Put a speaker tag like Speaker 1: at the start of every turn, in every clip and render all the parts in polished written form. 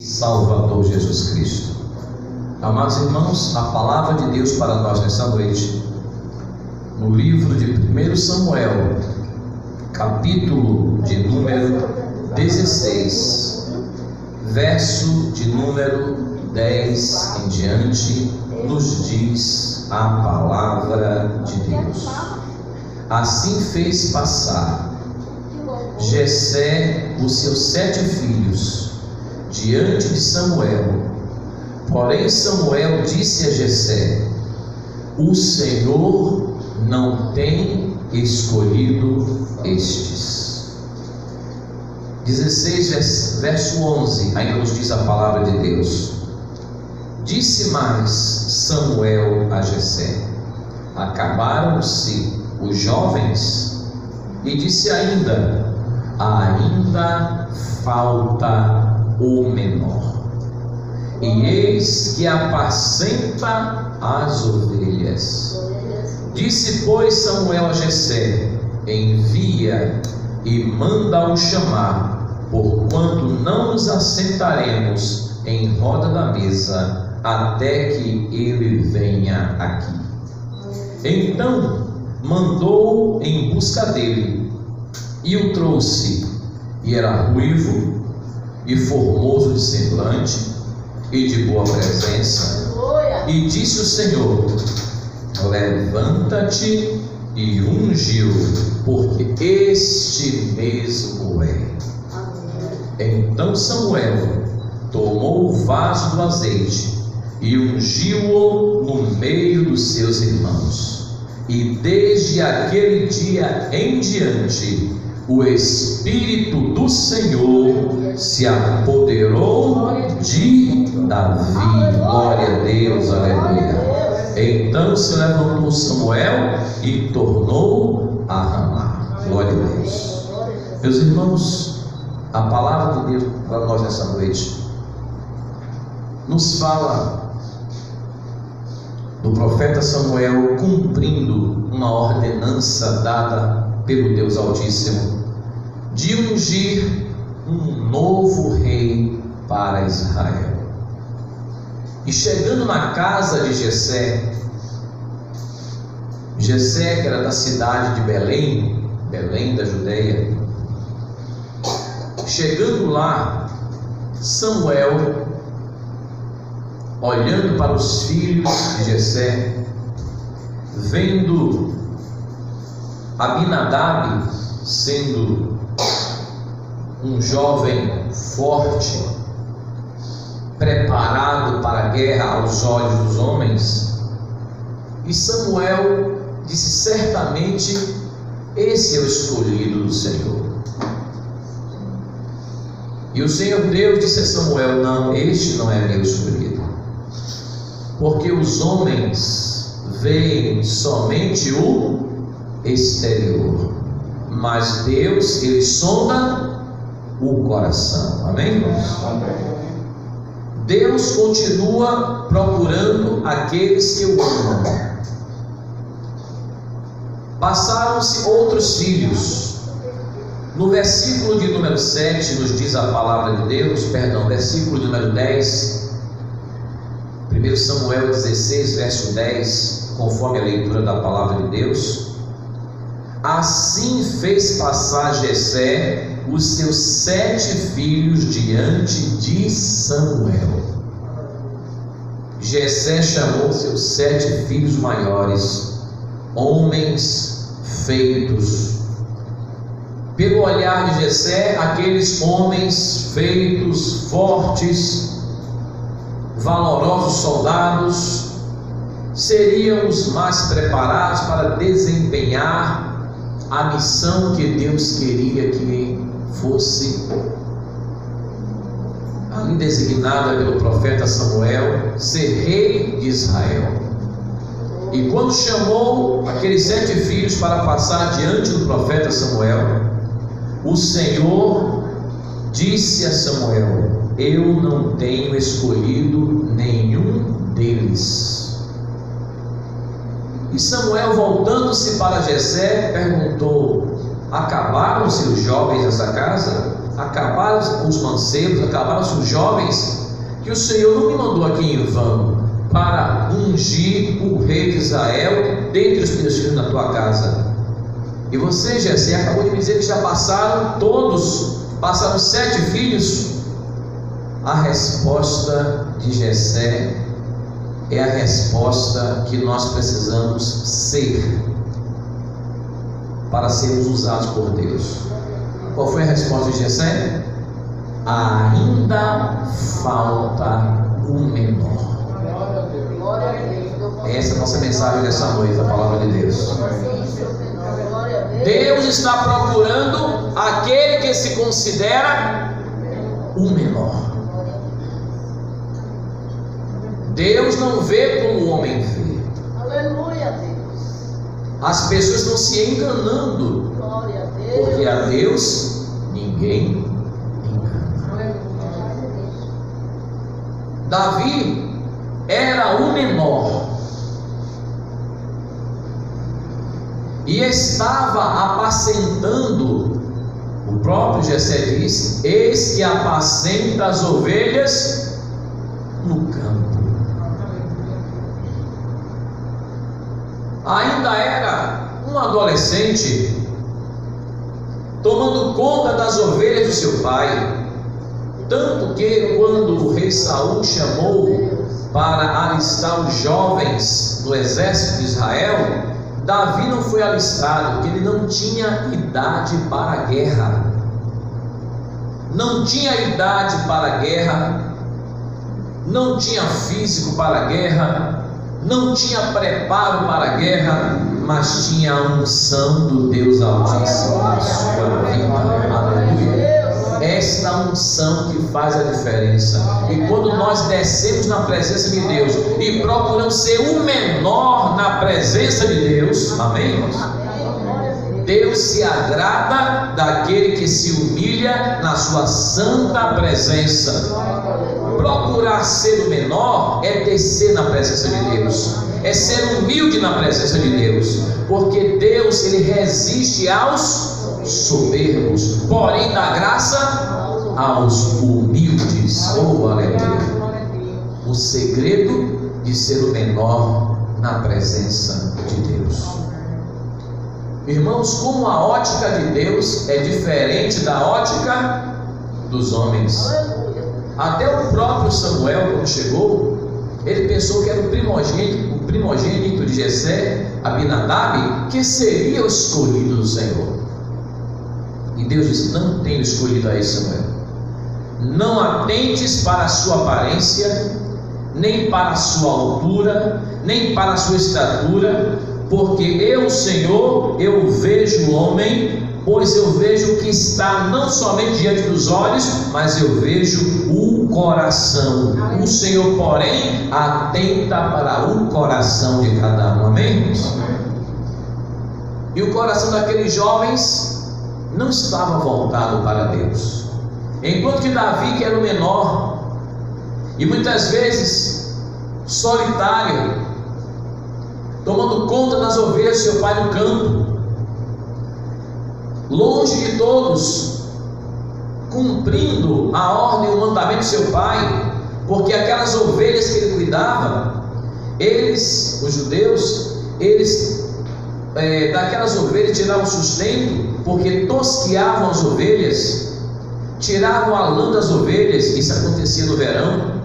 Speaker 1: Salvador Jesus Cristo. Amados irmãos, a palavra de Deus para nós nessa noite, no livro de 1 Samuel, capítulo de número 16, verso de número 10 em diante, nos diz a palavra de Deus. Assim fez passar Jessé os seus 7 filhos diante de Samuel. Porém Samuel disse a Jessé: o Senhor não tem escolhido estes. 16, verso 11, ainda nos diz a palavra de Deus. Disse mais Samuel a Jessé: acabaram-se os jovens? E disse ainda: ainda falta o menor, e eis que apacenta as ovelhas. Disse, pois, Samuel a Jessé: envia e manda-o chamar, porquanto não nos assentaremos em roda da mesa até que ele venha aqui. Então mandou em busca dele, e o trouxe, e era ruivo e formoso de semblante e de boa presença. E disse o Senhor: levanta-te e unge-o, porque este mesmo é. Então Samuel tomou o vaso do azeite e ungiu-o no meio dos seus irmãos. E desde aquele dia em diante, o Espírito do Senhor se apoderou de Davi. Glória a Deus, aleluia. Então se levantou Samuel e tornou a ramar. Glória a Deus. Meus irmãos, a palavra de Deus para nós nessa noite nos fala do profeta Samuel cumprindo uma ordenança dada pelo Deus Altíssimo de ungir um novo rei para Israel. E chegando na casa de Jessé, que era da cidade de Belém da Judeia, chegando lá, Samuel, olhando para os filhos de Jessé, vendo Abinadab sendo um jovem forte, preparado para a guerra aos olhos dos homens, e Samuel disse: certamente esse é o escolhido do Senhor. E o Senhor Deus disse a Samuel: não, este não é meu escolhido, porque os homens veem somente o exterior, mas Deus, ele sonda o coração. Amém, irmãos? Amém. Deus continua procurando aqueles que o amam. Passaram-se outros filhos. No versículo de número 7 nos diz a palavra de Deus, versículo de número 10, 1 Samuel 16, verso 10, conforme a leitura da palavra de Deus. Assim fez passar Jessé os seus 7 filhos diante de Samuel. Jessé chamou seus 7 filhos maiores, homens feitos. Pelo olhar de Jessé, aqueles homens feitos, fortes, valorosos soldados, seriam os mais preparados para desempenhar a missão que Deus queria que fosse ali designada pelo profeta Samuel, ser rei de Israel. E quando chamou aqueles 7 filhos para passar diante do profeta Samuel, o Senhor disse a Samuel: eu não tenho escolhido nenhum deles. E Samuel, voltando-se para Jessé, perguntou: acabaram-se os jovens dessa casa? acabaram os mancebos, acabaram os jovens, que o Senhor não me mandou aqui em vão para ungir o rei de Israel dentre os teus filhos na tua casa. E você, Jessé, acabou de me dizer que já passaram todos, passaram 7 filhos. A resposta de Jessé é a resposta que nós precisamos ser para sermos usados por Deus. Qual foi a resposta de Jessé? Ainda falta o menor. Essa é a nossa mensagem dessa noite, a palavra de Deus. Deus está procurando aquele que se considera o menor. Deus não vê como o homem vê.
Speaker 2: Aleluia, Deus.
Speaker 1: As pessoas estão se enganando,
Speaker 2: Glória a Deus.
Speaker 1: porque a Deus ninguém engana. Davi era o menor e estava apacentando. O próprio Jessé disse: eis que apacenta as ovelhas no campo. Ainda era um adolescente, tomando conta das ovelhas do seu pai. Tanto que quando o rei Saul chamou para alistar os jovens no exército de Israel, Davi não foi alistado, porque ele não tinha idade para a guerra. Não tinha idade para a guerra, não tinha físico para a guerra, não tinha preparo para a guerra, mas tinha a unção do Deus Altíssimo na sua vida. Aleluia. Esta unção que faz a diferença. E quando nós descemos na presença de Deus e procuramos ser o menor na presença de Deus, amém? Deus se agrada daquele que se humilha na sua santa presença. Procurar ser o menor é descer na presença de Deus, é ser humilde na presença de Deus, porque Deus, ele resiste aos soberbos, porém dá graça aos humildes. Oh, aleluia! O segredo de ser o menor na presença de Deus. Irmãos, como a ótica de Deus é diferente da ótica dos homens. Até o próprio Samuel, quando chegou, ele pensou que era o primogênito de Jessé, Abinadab, que seria o escolhido do Senhor. E Deus disse: não tenho escolhido a esse Samuel. Não atentes para a sua aparência, nem para a sua altura, nem para a sua estatura, porque eu, Senhor, eu vejo o homem, pois eu vejo o que está não somente diante dos olhos, mas eu vejo o coração. O Senhor, porém, atenta para o coração de cada um. Amém? E o coração daqueles jovens não estava voltado para Deus. Enquanto que Davi, que era o menor, e muitas vezes solitário, tomando conta das ovelhas do seu pai no campo, longe de todos, cumprindo a ordem e o mandamento do seu pai, porque aquelas ovelhas que ele cuidava, eles, os judeus, eles daquelas ovelhas tiravam sustento, porque tosquiavam as ovelhas, tiravam a lã das ovelhas. Isso acontecia no verão.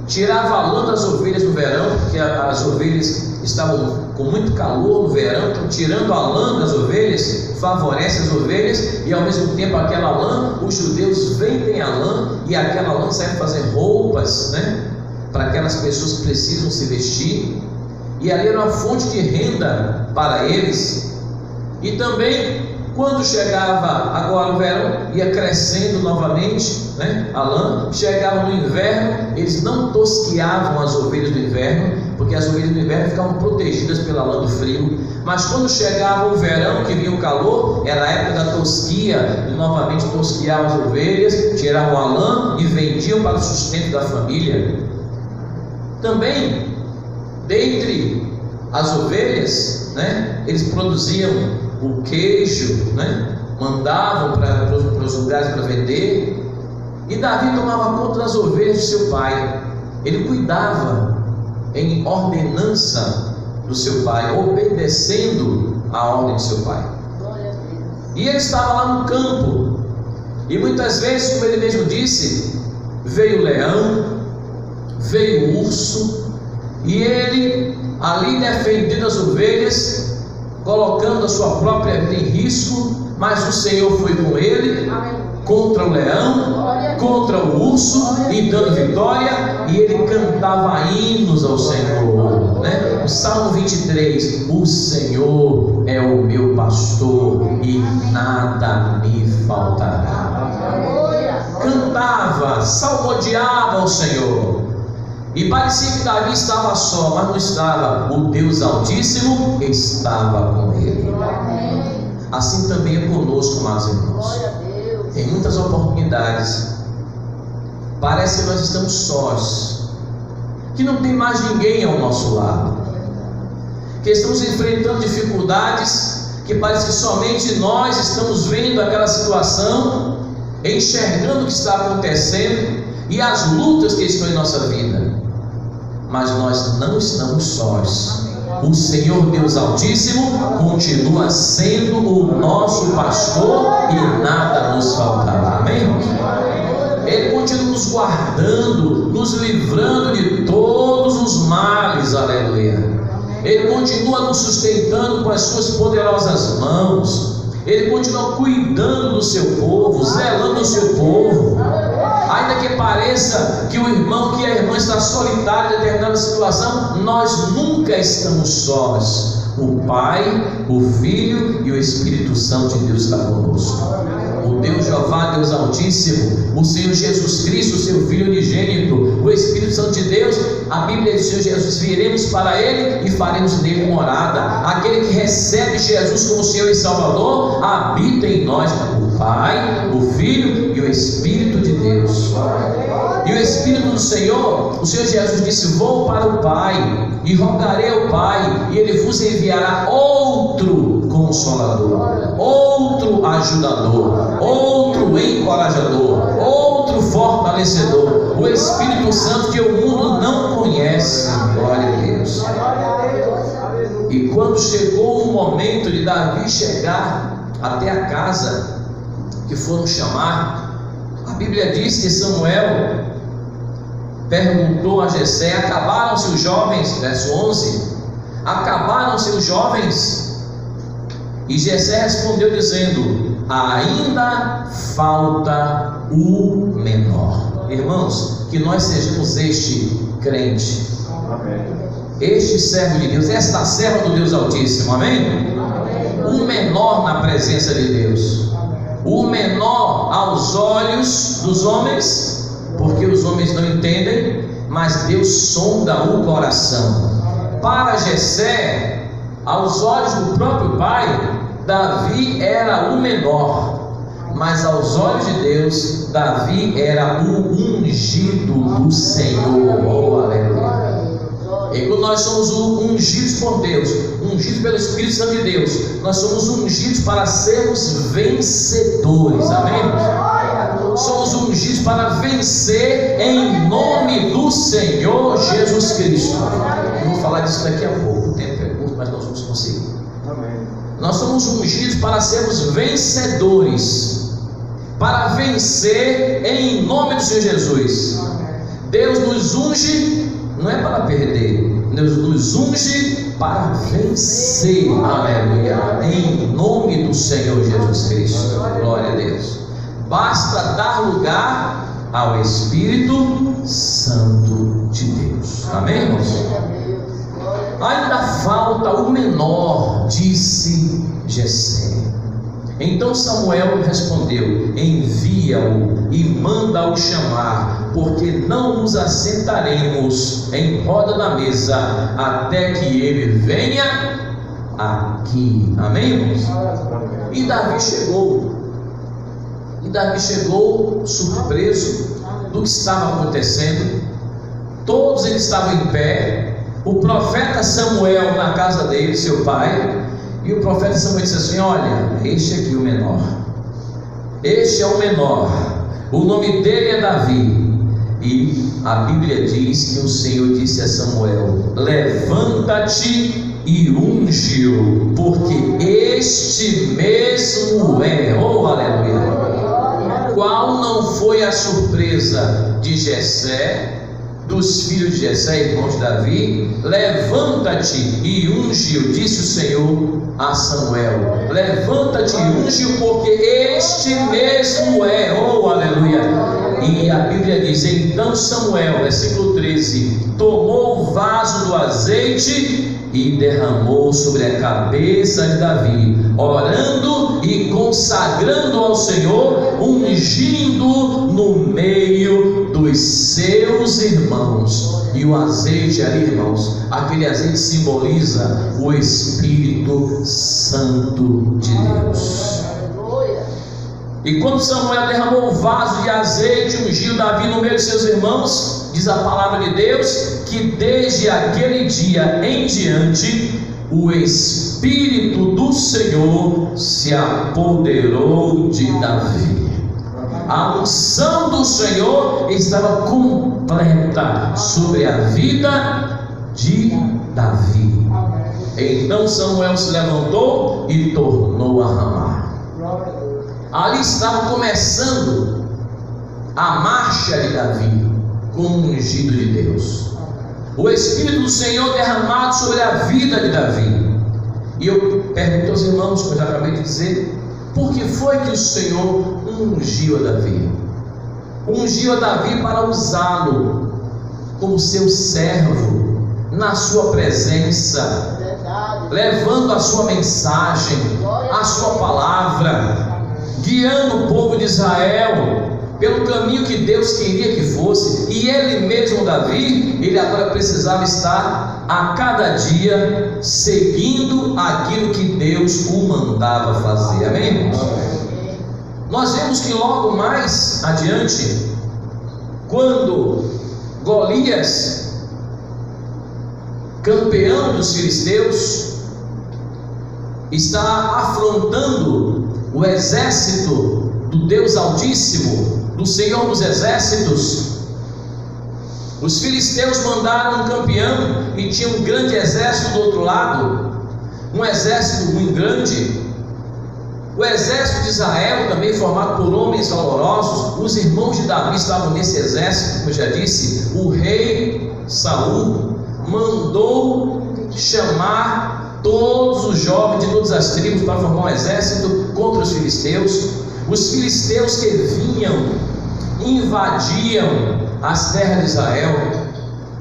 Speaker 1: Tirava a lã das ovelhas no verão, porque as ovelhas estavam com muito calor no verão. Então, tirando a lã das ovelhas, favorece as ovelhas, e ao mesmo tempo aquela lã, os judeus vendem a lã, e aquela lã serve para fazer roupas, né, para aquelas pessoas que precisam se vestir, e ali era uma fonte de renda para eles. E também, quando chegava agora o verão, ia crescendo novamente, né, a lã. Chegava no inverno, eles não tosquiavam as ovelhas do inverno, porque as ovelhas do inverno ficavam protegidas pela lã do frio. Mas quando chegava o verão, que vinha o calor, era a época da tosquia, e novamente tosquiavam as ovelhas, tiravam a lã e vendiam para o sustento da família. Também, dentre as ovelhas, né, eles produziam o queijo, né, mandavam para os lugares para vender, e Davi tomava conta das ovelhas de seu pai. Ele cuidava em ordenança do seu pai, obedecendo a ordem de seu pai. E ele estava lá no campo, e muitas vezes, como ele mesmo disse, veio o leão, veio o urso, e ele ali defendendo as ovelhas, colocando a sua própria vida em risco, mas o Senhor foi com ele, contra o leão, contra o urso, e dando vitória, e ele cantava hinos ao Senhor, né? O Salmo 23, o Senhor é o meu pastor e nada me faltará. Cantava, salmodiava ao Senhor, e parecia que Davi estava só, mas não estava. O Deus Altíssimo estava com ele. Assim também é conosco, amados irmãos. Em muitas oportunidades parece que nós estamos sós, que não tem mais ninguém ao nosso lado, que estamos enfrentando dificuldades, que parece que somente nós estamos vendo aquela situação, enxergando o que está acontecendo e as lutas que estão em nossa vida. Mas nós não estamos sós. O Senhor Deus Altíssimo continua sendo o nosso pastor e nada nos faltará. Amém? Ele continua nos guardando, nos livrando de todos os males. Aleluia. Ele continua nos sustentando com as suas poderosas mãos. Ele continua cuidando do seu povo, zelando do seu povo. Ainda que pareça que o irmão, que a irmã está solitária em determinada situação, nós nunca estamos sós. O Pai, o Filho e o Espírito Santo de Deus está conosco. O Deus Jeová, Deus Altíssimo, o Senhor Jesus Cristo, seu Filho unigênito, o Espírito Santo de Deus. A Bíblia diz: Senhor Jesus, viremos para Ele e faremos nele morada. Aquele que recebe Jesus como Senhor e Salvador, habita em nós o Pai, o Filho e o Espírito de Deus. E o Espírito do Senhor, o Senhor Jesus disse: vou para o Pai e rogarei ao Pai, e Ele vos enviará outro Consolador, outro ajudador, outro encorajador, outro fortalecedor, o Espírito Santo, que o mundo não conhece. Glória a Deus. E quando chegou o momento de Davi chegar até a casa que foram chamar, a Bíblia diz que Samuel perguntou a Jessé: acabaram-se os jovens? Verso 11: acabaram-se os jovens? E Jessé respondeu dizendo: ainda falta o menor. Irmãos, que nós sejamos este crente, este servo de Deus, esta serva do Deus Altíssimo, amém? O menor na presença de Deus, o menor aos olhos dos homens, porque os homens não entendem, mas Deus sonda o coração. Para Jessé, aos olhos do próprio pai, Davi era o menor, mas aos olhos de Deus, Davi era o ungido do Senhor. Oh, aleluia. E quando nós somos ungidos por Deus, ungidos pelo Espírito Santo de Deus, nós somos ungidos para sermos vencedores. Amém? Somos ungidos para vencer em nome do Senhor Jesus Cristo. Eu vou falar disso daqui a pouco. O tempo é curto, mas nós vamos conseguir. Nós somos ungidos para sermos vencedores, para vencer em nome do Senhor Jesus. Deus nos unge não é para perder, Deus nos unge para vencer. Aleluia. Em nome do Senhor Jesus Cristo. Glória a Deus. Basta dar lugar ao Espírito Santo de Deus. Amém, irmãos? Ainda falta o menor, disse Jessé. Então Samuel respondeu: envia-o e manda-o chamar, porque não nos assentaremos em roda da mesa até que ele venha aqui. Amém, irmãos? E Davi chegou surpreso do que estava acontecendo. Todos eles estavam em pé. O profeta Samuel na casa dele, seu pai. E o profeta Samuel disse assim: olha, este aqui o menor. Este é o menor, o nome dele é Davi. E a Bíblia diz que o Senhor disse a Samuel: levanta-te e unge-o, porque este mesmo é. Oh, aleluia! Qual não foi a surpresa de Jessé, dos filhos de Jessé, irmãos de Davi? Levanta-te e unge-o, disse o Senhor a Samuel: levanta-te e unge-o, porque este mesmo é. Oh, aleluia! E a Bíblia diz: então Samuel, versículo 13, tomou o vaso do azeite e derramou sobre a cabeça de Davi, orando e consagrando ao Senhor, ungindo no meio dos seus irmãos. E o azeite ali, irmãos, aquele azeite simboliza o Espírito Santo de Deus. E quando Samuel derramou o vaso de azeite, ungiu Davi no meio de seus irmãos, diz a palavra de Deus que desde aquele dia em diante o Espírito do Senhor se apoderou de Davi. A unção do Senhor estava completa sobre a vida de Davi. Então Samuel se levantou e tornou a Ramá. Ali estava começando a marcha de Davi como ungido de Deus. O Espírito do Senhor derramado sobre a vida de Davi. E eu pergunto aos irmãos, como eu já acabei de dizer, por que foi que o Senhor ungiu a Davi? Ungiu a Davi para usá-lo como seu servo na sua presença, levando a sua mensagem, a sua palavra, guiando o povo de Israel pelo caminho que Deus queria que fosse. E ele mesmo, Davi, ele agora precisava estar a cada dia seguindo aquilo que Deus o mandava fazer. Amém? Nós vemos que logo mais adiante, quando Golias, campeão dos filisteus, está afrontando o exército do Deus Altíssimo, do Senhor dos Exércitos, os filisteus mandaram um campeão e tinha um grande exército do outro lado, um exército muito grande. O exército de Israel, também formado por homens valorosos, os irmãos de Davi estavam nesse exército, como eu já disse. O rei Saul mandou chamar todos os jovens de todas as tribos para formar um exército contra os filisteus. Os filisteus que vinham, invadiam as terras de Israel.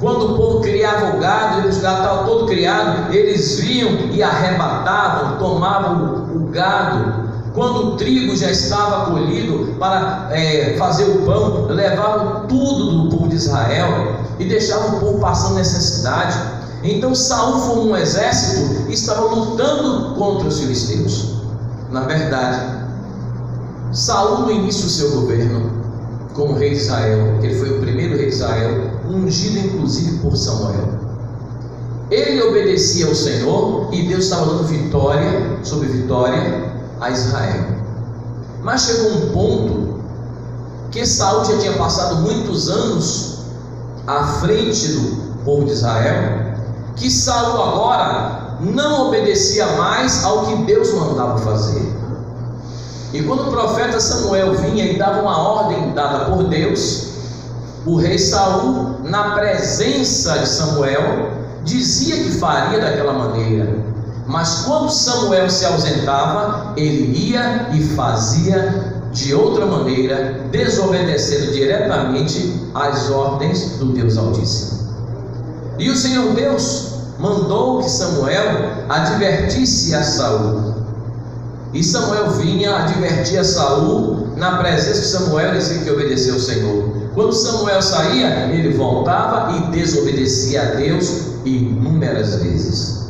Speaker 1: Quando o povo criava o gado, o gado estava todo criado, eles vinham e arrebatavam, tomavam o gado. Quando o trigo já estava colhido para fazer o pão, levavam tudo do povo de Israel e deixavam o povo passando necessidade. Então Saul formou um exército e estava lutando contra os filisteus. Na verdade, Saul, no início do seu governo como rei de Israel, que ele foi o primeiro rei de Israel, ungido inclusive por Samuel, ele obedecia ao Senhor e Deus estava dando vitória sobre vitória a Israel. Mas chegou um ponto que Saul já tinha passado muitos anos à frente do povo de Israel, que Saul agora não obedecia mais ao que Deus mandava fazer. E quando o profeta Samuel vinha e dava uma ordem dada por Deus, o rei Saul, na presença de Samuel, dizia que faria daquela maneira. Mas quando Samuel se ausentava, ele ia e fazia de outra maneira, desobedecendo diretamente às ordens do Deus Altíssimo. E o Senhor Deus mandou que Samuel advertisse a Saul. E Samuel vinha advertir a Saul na presença de Samuel, dizia que obedeceu ao Senhor. Quando Samuel saía, ele voltava e desobedecia a Deus inúmeras vezes,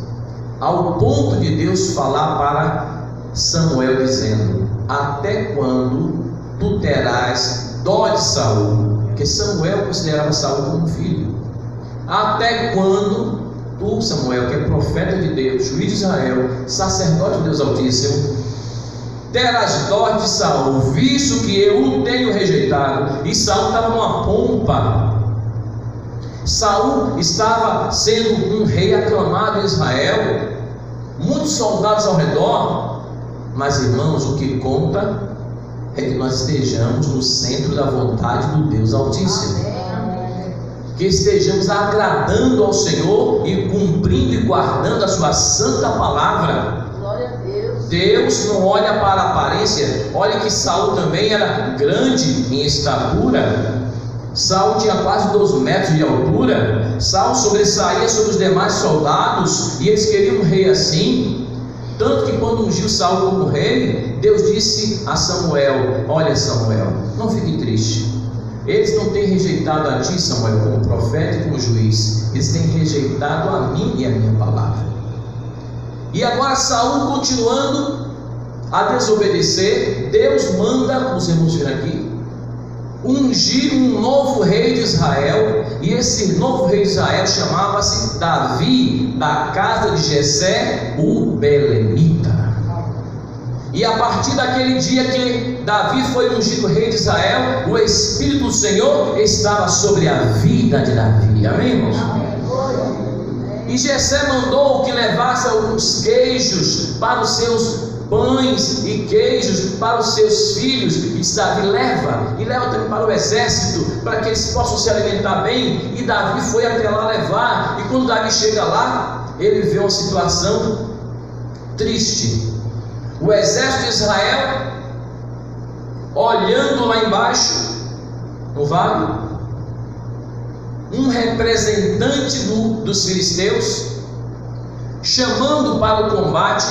Speaker 1: ao ponto de Deus falar para Samuel dizendo: até quando tu terás dó de Saul? Porque Samuel considerava Saul como filho. Até quando tu, Samuel, que é profeta de Deus, juiz de Israel, sacerdote de Deus Altíssimo, terás dó de Saul, visto que eu o tenho rejeitado. E Saul estava numa pompa. Saul estava sendo um rei aclamado em Israel, muitos soldados ao redor. Mas, irmãos, o que conta é que nós estejamos no centro da vontade do Deus Altíssimo. Que estejamos agradando ao Senhor e cumprindo e guardando a sua santa palavra.
Speaker 2: Glória a Deus.
Speaker 1: Deus não olha para a aparência. Olha que Saul também era grande em estatura. Saul tinha quase 12 metros de altura. Saul sobressaía sobre os demais soldados, e eles queriam um rei assim. Tanto que quando ungiu Saul como rei, Deus disse a Samuel: olha, Samuel, não fique triste. Eles não têm rejeitado a ti, Samuel, como profeta e como juiz. Eles têm rejeitado a mim e a minha palavra. E agora Saul, continuando a desobedecer, Deus manda, como os irmãos viram aqui, ungir um novo rei de Israel. E esse novo rei de Israel chamava-se Davi, da casa de Jessé, o Belemita. E a partir daquele dia que Davi foi ungido rei de Israel, o Espírito do Senhor estava sobre a vida de Davi. Amém, irmãos? E Jessé mandou que levasse alguns queijos para os seus pães e queijos para os seus filhos. E disse: Davi, leva, e leva também para o exército, para que eles possam se alimentar bem. E Davi foi até lá levar. E quando Davi chega lá, ele vê uma situação triste. O exército de Israel, olhando lá embaixo, no vale, um representante dos filisteus, chamando para o combate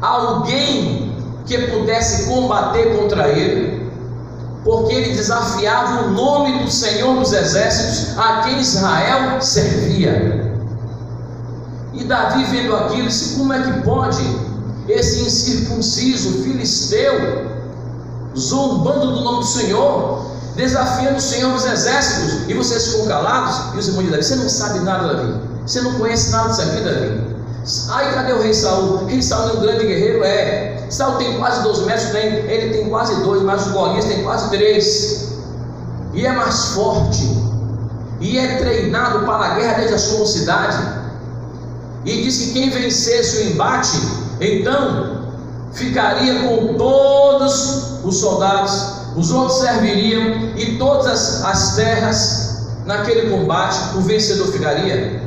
Speaker 1: alguém que pudesse combater contra ele, porque ele desafiava o nome do Senhor dos Exércitos, a quem Israel servia. E Davi, vendo aquilo, disse: como é que pode esse incircunciso filisteu, zombando do nome do Senhor, desafiando o Senhor dos Exércitos, e vocês ficam calados? E os irmãos de Davi: você não sabe nada, Davi, você não conhece nada disso aqui, Davi. Aí cadê o rei Saul? O rei Saul é um grande guerreiro, Saul tem quase 12 metros, ele tem quase 2, mas o Golias tem quase 3, e é mais forte, e é treinado para a guerra desde a sua mocidade. E diz que quem vencesse o embate, então ficaria com todos os soldados, os outros serviriam, e todas as terras naquele combate o vencedor ficaria.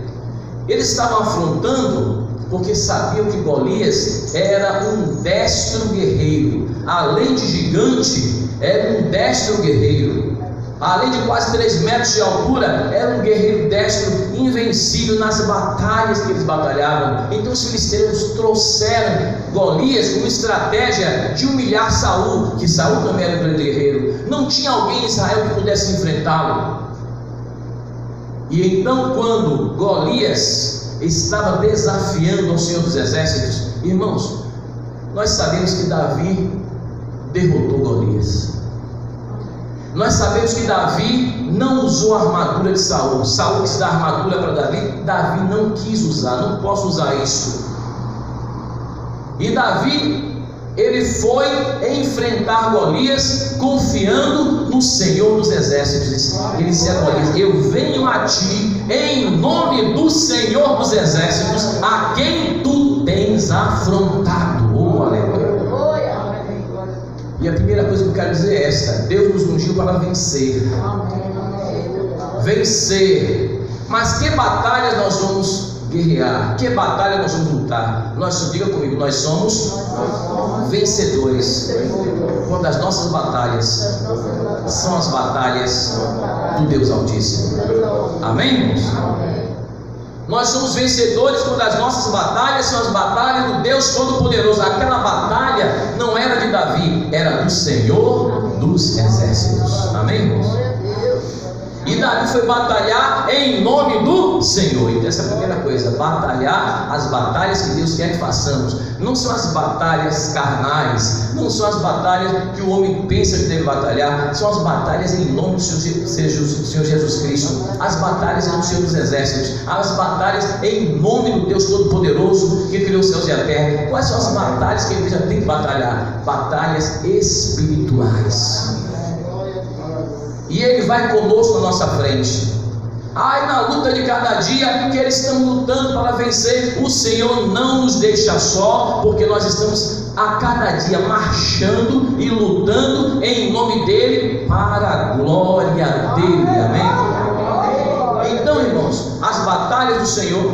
Speaker 1: Eles estavam afrontando porque sabiam que Golias era um destro guerreiro. Além de gigante, era um destro guerreiro. Além de quase 3 metros de altura, era um guerreiro destro, invencível nas batalhas que eles batalhavam. Então os filisteus trouxeram Golias como estratégia de humilhar Saul, que Saul também era um grande guerreiro. Não tinha alguém em Israel que pudesse enfrentá-lo. E então, quando Golias estava desafiando ao Senhor dos Exércitos, irmãos, nós sabemos que Davi derrotou Golias. Nós sabemos que Davi não usou a armadura de Saul. Saul quis dar armadura para Davi, Davi não quis usar. Não posso usar isso. E Davi, ele foi enfrentar Golias confiando no Senhor dos Exércitos. Ele disse a Golias: eu venho a ti em nome do Senhor dos Exércitos, a quem tu tens afrontado. Oh, aleluia. E a primeira coisa que eu quero dizer é esta: Deus nos ungiu para vencer. Vencer. Mas que batalhas nós vamos guerrear? Que batalha nós vamos lutar? Diga comigo, nós somos vencedores. Quando as nossas batalhas são as batalhas do Deus Altíssimo. Amém, irmãos? Nós somos vencedores quando as nossas batalhas são as batalhas do Deus Todo-Poderoso. Aquela batalha não era de Davi, era do Senhor dos Exércitos. Amém, irmãos? E Davi foi batalhar em nome do do Senhor. Então essa é a primeira coisa, batalhar as batalhas que Deus quer que façamos. Não são as batalhas carnais, não são as batalhas que o homem pensa que deve batalhar, são as batalhas em nome do Senhor Jesus Cristo, as batalhas em nome do Senhor dos Exércitos, as batalhas em nome do Deus Todo-Poderoso que criou os céus e a terra. Quais são as batalhas que a igreja tem que batalhar? Batalhas espirituais. E Ele vai conosco na nossa frente. Ai, na luta de cada dia que eles estão lutando para vencer, o Senhor não nos deixa só, porque nós estamos a cada dia marchando e lutando em nome dEle, para a glória dEle, amém? Então, irmãos, as batalhas do Senhor,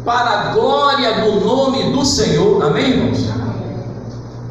Speaker 1: para a glória do nome do Senhor, amém, irmãos?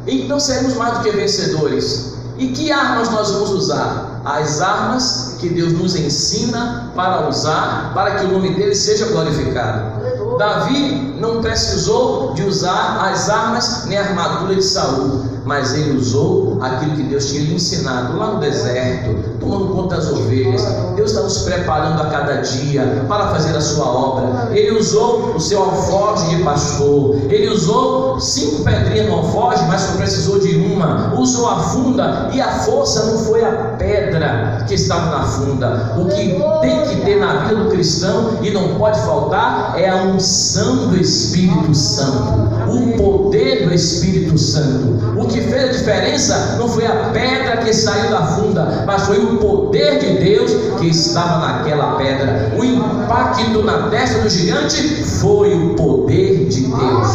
Speaker 1: Então seremos mais do que vencedores. E que armas nós vamos usar? As armas que Deus nos ensina para usar, para que o nome dele seja glorificado. Davi não precisou de usar as armas nem a armadura de Saul, mas ele usou aquilo que Deus tinha lhe ensinado lá no deserto, tomando conta das ovelhas. Deus está nos preparando a cada dia para fazer a sua obra. Ele usou o seu alforje de pastor, ele usou 5 pedrinhas no alforje, mas só precisou de uma. Usou a funda, e a força não foi a pedra que estava na funda. O que tem que ter na vida do cristão e não pode faltar é a unção do Espírito Santo, o poder do Espírito Santo. O que fez a diferença não foi a pedra que saiu da funda, mas foi o poder de Deus que estava naquela pedra. O impacto na testa do gigante foi o poder de Deus.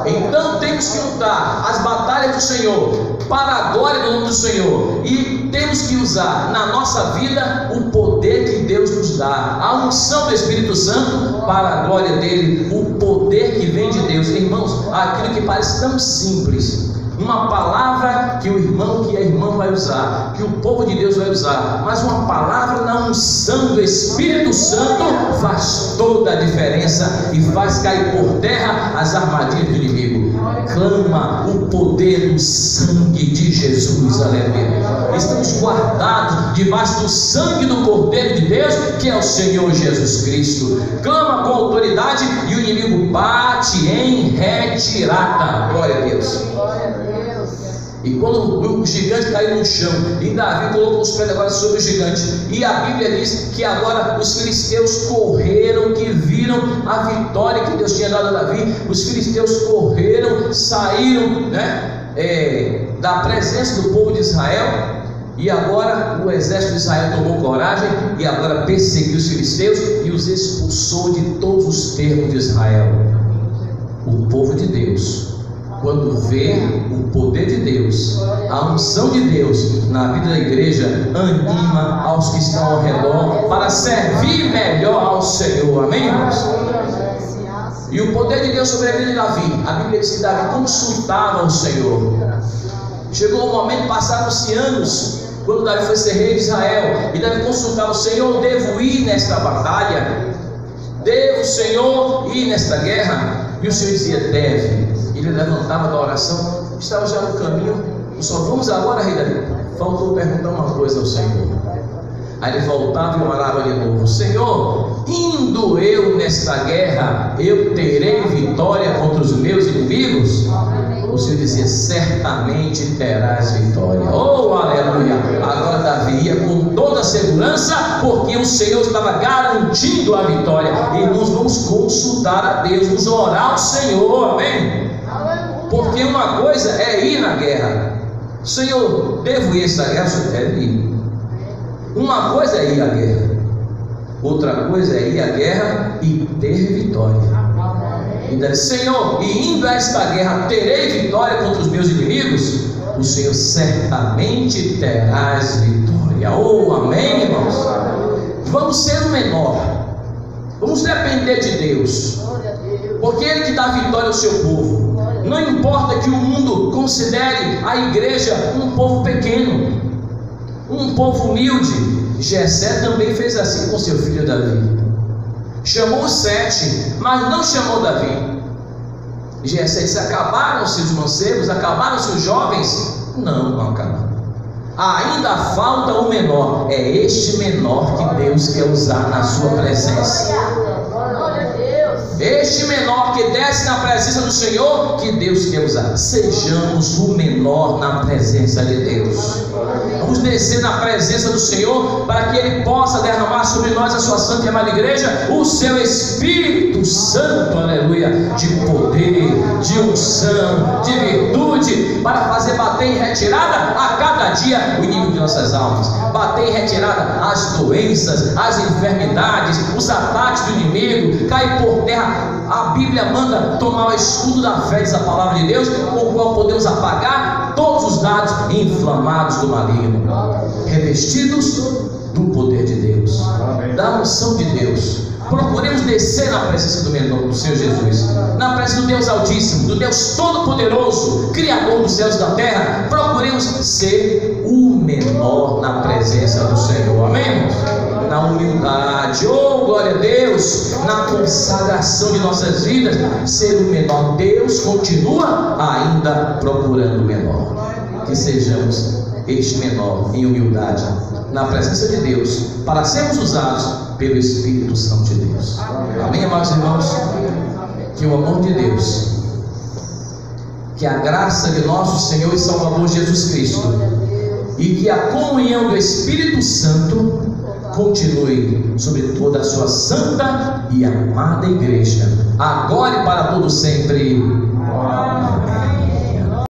Speaker 1: Então temos que lutar as batalhas do Senhor para a glória do nome do Senhor, e temos que usar na nossa vida o poder que Deus nos dá, a unção do Espírito Santo para a glória dele, o poder que vem de Deus. Irmãos, aquilo que parece tão simples, uma palavra que o irmão, que a irmã vai usar, que o povo de Deus vai usar, mas uma palavra na unção do Espírito Santo faz toda a diferença e faz cair por terra as armadilhas do inimigo. Clama o poder do sangue de Jesus, aleluia. Estamos guardados debaixo do sangue do Cordeiro de Deus, que é o Senhor Jesus Cristo. Clama com autoridade e o inimigo bate em retirada. Glória a Deus. E quando o gigante caiu no chão, e Davi colocou os pés agora sobre o gigante, e a Bíblia diz que agora os filisteus correram, que viram a vitória que Deus tinha dado a Davi. Os filisteus correram, saíram, da presença do povo de Israel, e agora o exército de Israel tomou coragem e agora perseguiu os filisteus e os expulsou de todos os termos de Israel. O povo de Deus, quando vê o poder de Deus, a unção de Deus na vida da igreja, anima aos que estão ao redor para servir melhor ao Senhor, amém, irmãos? E o poder de Deus sobre a vida de Davi, a Bíblia diz que Davi consultava o Senhor. Chegou um momento, passaram-se anos, quando Davi foi ser rei de Israel, e Davi consultava o Senhor: devo ir nesta batalha? Devo, Senhor, ir nesta guerra? E o Senhor dizia: deve. Ele levantava da oração, estava já no caminho. Só vamos agora, rei Davi. Faltou perguntar uma coisa ao Senhor. Aí ele voltava e orava de novo: Senhor, indo eu nesta guerra, eu terei vitória contra os meus inimigos? O Senhor dizia: certamente terás vitória. Oh, aleluia! Agora Davi ia com toda a segurança, porque o Senhor estava garantindo a vitória. Irmãos, vamos consultar a Deus, vamos orar ao Senhor, amém? Porque uma coisa é ir na guerra. Senhor, devo ir a essa guerra? O Senhor deve ir. Uma coisa é ir à guerra, outra coisa é ir à guerra e ter vitória. E daí: Senhor, e indo a esta guerra terei vitória contra os meus inimigos? O Senhor: certamente terás vitória. Oh, amém, irmãos? Vamos ser o menor, vamos depender de Deus, porque Ele que dá vitória ao seu povo. Não importa que o mundo considere a igreja um povo pequeno, um povo humilde. Jessé também fez assim com seu filho Davi. Chamou os 7, mas não chamou Davi. Jessé disse: acabaram-se os mancebos, acabaram-se os jovens? Não, não acabaram. Ainda falta o menor. É este menor que Deus quer usar na sua presença.
Speaker 2: Glória a Deus.
Speaker 1: Este menor que desce na presença do Senhor, que Deus quer usar. Sejamos o menor na presença de Deus. Vamos descer na presença do Senhor, para que Ele possa derramar sobre nós, a sua santa e amada igreja, o seu Espírito Santo, aleluia, de poder, de unção, de virtude, para fazer bater em retirada a cada dia o inimigo de nossas almas, bater em retirada as doenças, as enfermidades, os ataques do inimigo, cair por terra. A Bíblia manda tomar o escudo da fé, diz a palavra de Deus, com o qual podemos apagar todos os dados inflamados do maligno, revestidos do poder de Deus, da unção de Deus. Procuremos descer na presença do menor, do Senhor Jesus, na presença do Deus Altíssimo, do Deus Todo-Poderoso, Criador dos céus e da terra. Procuremos ser o menor na presença do Senhor, amém? Na humildade, oh glória a Deus, na consagração de nossas vidas, ser o menor. Deus continua ainda procurando o menor. Que sejamos este menor em humildade, na presença de Deus, para sermos usados pelo Espírito Santo de Deus. Amém, amados irmãos? Que o amor de Deus, que a graça de nosso Senhor e Salvador Jesus Cristo, e que a comunhão do Espírito Santo continue sobre toda a sua santa e amada igreja, agora e para todo sempre.